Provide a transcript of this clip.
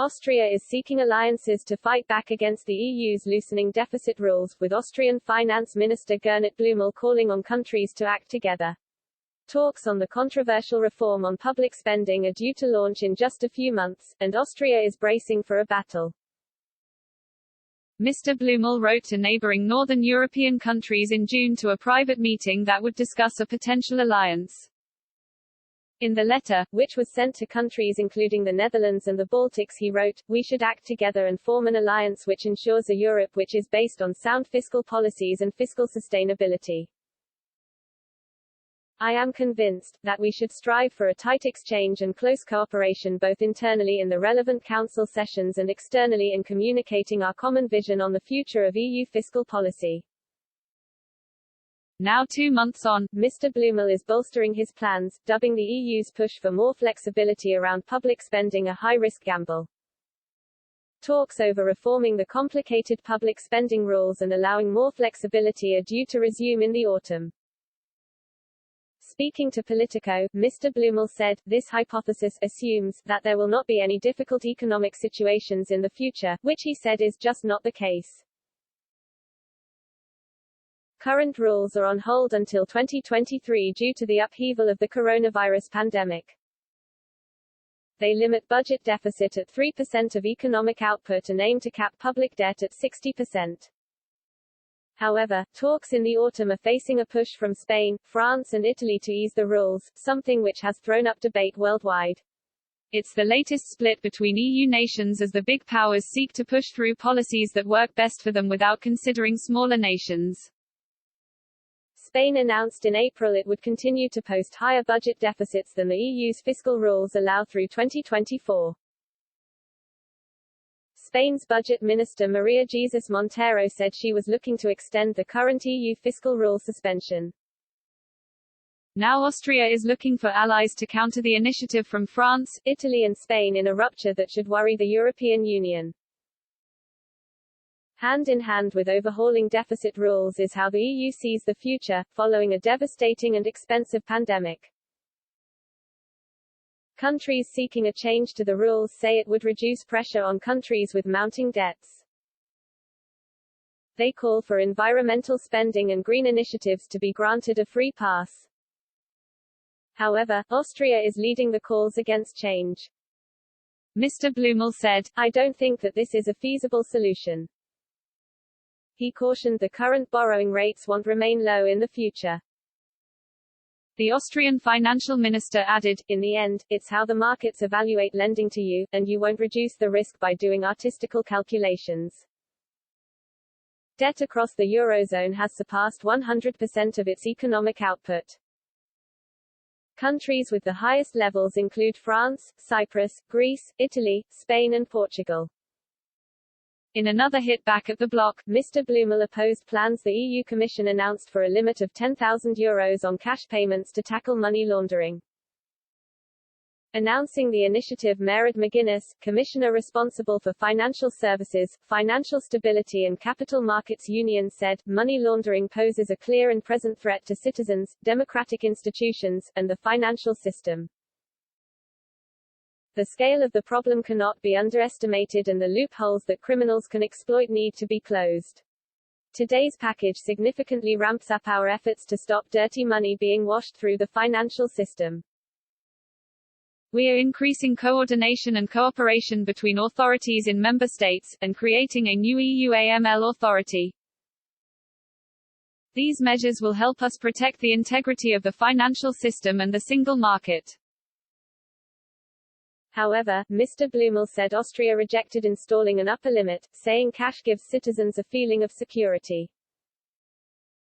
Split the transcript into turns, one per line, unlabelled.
Austria is seeking alliances to fight back against the EU's loosening deficit rules, with Austrian Finance Minister Gernot Blümel calling on countries to act together. Talks on the controversial reform on public spending are due to launch in just a few months, and Austria is bracing for a battle.
Mr. Blümel wrote to neighboring northern European countries in June to a private meeting that would discuss a potential alliance.
In the letter, which was sent to countries including the Netherlands and the Baltics, he wrote, "We should act together and form an alliance which ensures a Europe which is based on sound fiscal policies and fiscal sustainability. I am convinced that we should strive for a tight exchange and close cooperation both internally in the relevant council sessions and externally in communicating our common vision on the future of EU fiscal policy."
Now 2 months on,
Mr. Blümel is bolstering his plans, dubbing the EU's push for more flexibility around public spending a high-risk gamble. Talks over reforming the complicated public spending rules and allowing more flexibility are due to resume in the autumn. Speaking to Politico, Mr. Blümel said, "This hypothesis assumes that there will not be any difficult economic situations in the future, which he said is just not the case. Current rules are on hold until 2023 due to the upheaval of the coronavirus pandemic. They limit budget deficit at 3% of economic output and aim to cap public debt at 60%. However, talks in the autumn are facing a push from Spain, France and Italy to ease the rules, something which has thrown up debate worldwide.
It's the latest split between EU nations as the big powers seek to push through policies that work best for them without considering smaller nations.
Spain announced in April it would continue to post higher budget deficits than the EU's fiscal rules allow through 2024. Spain's budget minister María Jesús Montero said she was looking to extend the current EU fiscal rule suspension.
Now Austria is looking for allies to counter the initiative from France,
Italy and Spain in a rupture that should worry the European Union. Hand in hand with overhauling deficit rules is how the EU sees the future, following a devastating and expensive pandemic. Countries seeking a change to the rules say it would reduce pressure on countries with mounting debts. They call for environmental spending and green initiatives to be granted a free pass. However, Austria is leading the calls against change.
Mr. Blümel said,
"I don't think that this is a feasible solution." He cautioned the current borrowing rates won't remain low in the future.
The Austrian financial minister added,
"In the end, it's how the markets evaluate lending to you, and you won't reduce the risk by doing artistical calculations." Debt across the Eurozone has surpassed 100% of its economic output. Countries with the highest levels include France, Cyprus, Greece, Italy, Spain and Portugal.
In another hit back at the bloc,
Mr. Blümel opposed plans the EU Commission announced for a limit of €10,000 on cash payments to tackle money laundering. Announcing the initiative, Mairead McGuinness, Commissioner responsible for financial services, financial stability and capital markets union, said, "Money laundering poses a clear and present threat to citizens, democratic institutions, and the financial system. The scale of the problem cannot be underestimated and the loopholes that criminals can exploit need to be closed. Today's package significantly ramps up our efforts to stop dirty money being washed through the financial system.
We are increasing coordination and cooperation between authorities in member states, and creating a new EU AML authority. These measures will help us protect the integrity of the financial system and the single market."
However, Mr. Blümel said Austria rejected installing an upper limit, saying cash gives citizens a feeling of security.